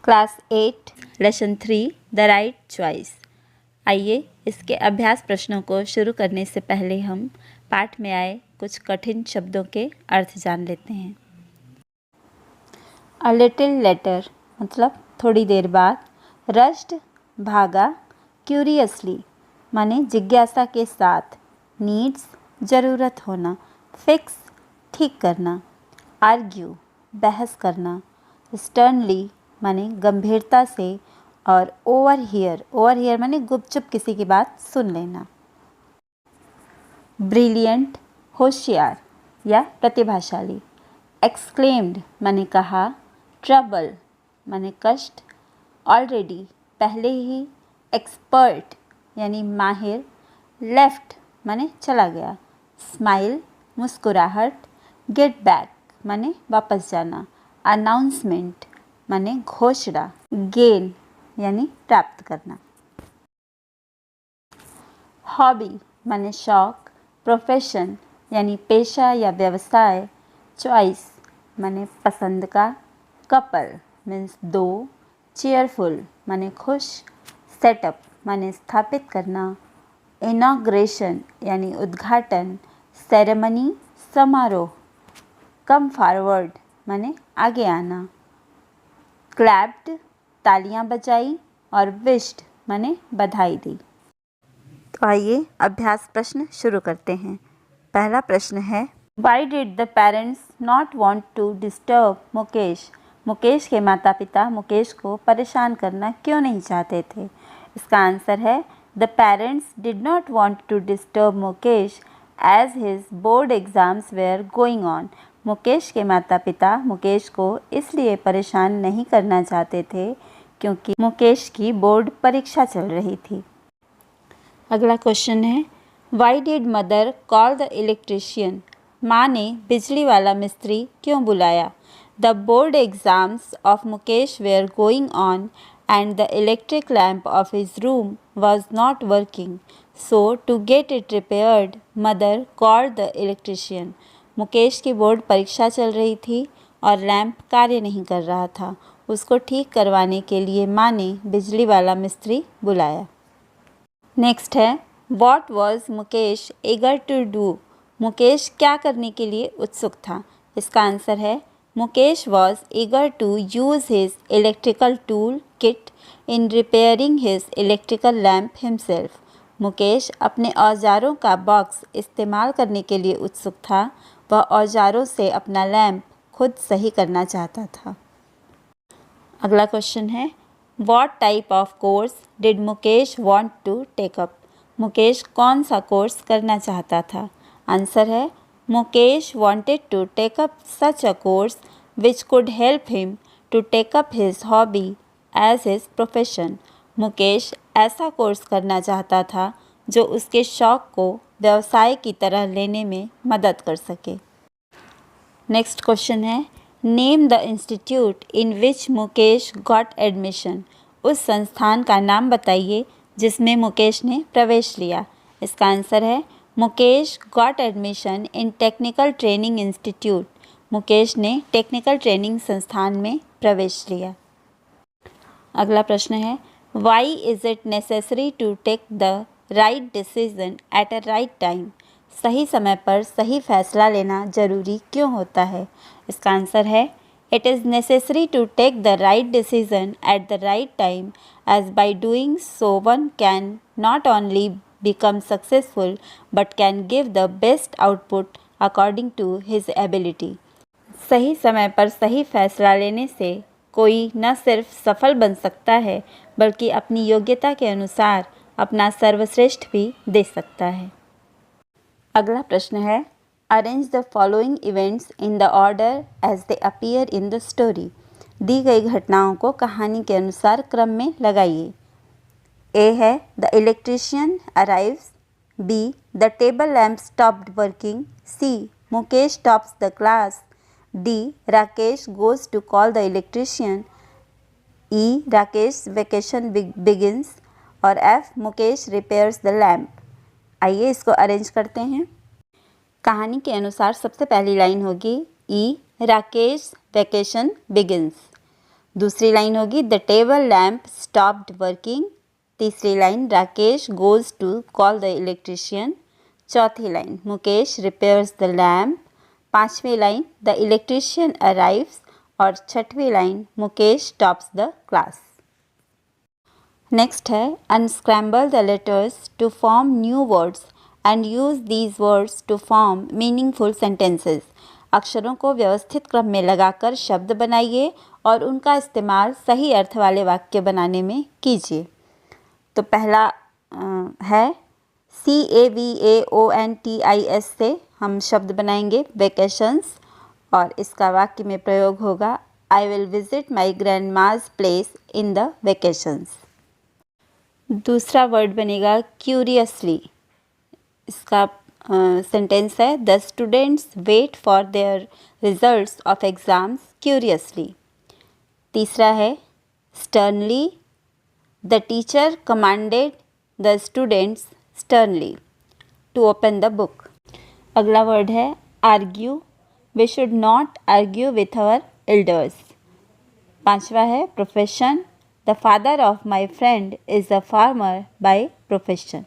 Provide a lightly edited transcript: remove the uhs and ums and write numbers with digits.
Class 8 lesson 3 the right choice. आइए इसके अभ्यास प्रश्नों को शुरू करने से पहले हम पाठ में आए कुछ कठिन शब्दों के अर्थ जान लेते हैं। अ लिटिल लेटर मतलब थोड़ी देर बाद, रश्ड भागा, क्यूरियसली माने जिज्ञासा के साथ, नीड्स ज़रूरत होना, फिक्स ठीक करना, आर्ग्यू बहस करना, स्टर्नली माने गंभीरता से और ओवर हियर माने गुपचुप किसी की बात सुन लेना। ब्रिलियंट होशियार या प्रतिभाशाली, एक्सक्लेम्ड माने कहा, ट्रबल माने कष्ट, ऑलरेडी पहले ही, एक्सपर्ट यानी माहिर, लेफ्ट माने चला गया, स्माइल मुस्कुराहट, गेट बैक माने वापस जाना, अनाउंसमेंट माने घोषणा, गेन यानी प्राप्त करना। हॉबी माने शौक, प्रोफेशन यानी पेशा या व्यवसाय, चॉइस माने पसंद का, कपल मीन्स दो, चेयरफुल माने खुश, सेटअप माने स्थापित करना, इनॉग्रेशन यानी उद्घाटन, सेरेमनी समारोह, कम फॉरवर्ड माने आगे आना, क्लैप्ड तालियां बजाई और विश्ड माने बधाई दी। तो आइए अभ्यास प्रश्न शुरू करते हैं। पहला प्रश्न है, why did the parents not want to disturb Mukesh? Mukesh के माता पिता मुकेश को परेशान करना क्यों नहीं चाहते थे? इसका आंसर है, the parents did not want to disturb Mukesh as his board exams were going on. Mukesh के माता पिता मुकेश को इसलिए परेशान नहीं करना चाहते थे क्योंकि मुकेश की बोर्ड परीक्षा चल रही थी। अगला क्वेश्चन है, why did mother call the electrician? माँ ने बिजली वाला मिस्त्री क्यों बुलाया? The board exams of Mukesh were going on and the electric lamp of his room was not working. So to get it repaired, mother called the electrician. Mukesh की board परीक्षा चल रही थी और लैंप कार्य नहीं कर रहा था। उसको ठीक करवाने के लिए माँ ने बिजली वाला मिस्त्री बुलाया। नेक्स्ट है, What was Mukesh eager to do? Mukesh क्या करने के लिए उत्सुक था? इसका आंसर है, Mukesh was eager to use his electrical tool kit in repairing his electrical lamp himself. Mukesh अपने औजारों का बॉक्स इस्तेमाल करने के लिए उत्सुक था। वह औजारों से अपना लैंप खुद सही करना चाहता था। अगला क्वेश्चन है, What type of course did Mukesh want to take up? Mukesh कौन सा कोर्स करना चाहता था? आंसर है, Mukesh wanted to take up such a course which could help him to take up his hobby as his profession. Mukesh ऐसा course करना चाहता था जो उसके शौक को व्यवसाय की तरह लेने में मदद कर सके। नेक्स्ट क्वेश्चन है, name the institute in which Mukesh got admission? उस संस्थान का नाम बताइए जिसमें मुकेश ने प्रवेश लिया। इसका आंसर है, Mukesh got admission in technical training institute. Mukesh ने टेक्निकल ट्रेनिंग संस्थान में प्रवेश लिया। अगला प्रश्न है, why is it necessary to take the right decision at a right time? सही समय पर सही फैसला लेना जरूरी क्यों होता है? इसका आंसर है, it is necessary to take the right decision at the right time as by doing so one can not only become successful but can give the best output according to his ability. सही समय पर सही फैसला लेने से कोई न सिर्फ सफल बन सकता है बल्कि अपनी योग्यता के अनुसार अपना सर्वश्रेष्ठ भी दे सकता है। अगला प्रश्न है, arrange the following events in the order as they appear in the story. दी गई घटनाओं को कहानी के अनुसार क्रम में लगाइए। ए है, the electrician arrives, B, the table lamp stopped working, C, Mukesh tops the class, D, Rakesh goes to call the electrician, E, Rakesh vacation begins और F, Mukesh repairs the lamp. आइए इसको अरेंज करते हैं। कहानी के अनुसार सबसे पहली लाइन होगी, ई, राकेश वेकेशन बिगिंस। दूसरी लाइन होगी the table lamp stopped working. तीसरी line Rakesh goes to call the electrician. चौथी line Mukesh repairs the lamp. पांचवी लाइन द इलेक्ट्रिशियन अराइव्स। और छठवीं line Mukesh tops the class. Next है unscramble the letters to form new words and use these words to form meaningful sentences. अक्षरों को व्यवस्थित क्रम में लगाकर शब्द बनाइए और उनका इस्तेमाल सही अर्थ वाले वाक्य बनाने में कीजिए। तो पहला है CAVAONTIS से हम शब्द बनाएंगे वेकेशंस और इसका वाक्य में प्रयोग होगा I will visit my grandma's place in the vacations. दूसरा वर्ड बनेगा क्यूरियसली। इसका सेंटेंस है the students wait for their results of exams curiously. तीसरा है sternly. The teacher commanded the students sternly to open the book. अगला word है argue. We should not argue with our elders. पांचवा है profession. The father of my friend is a farmer by profession.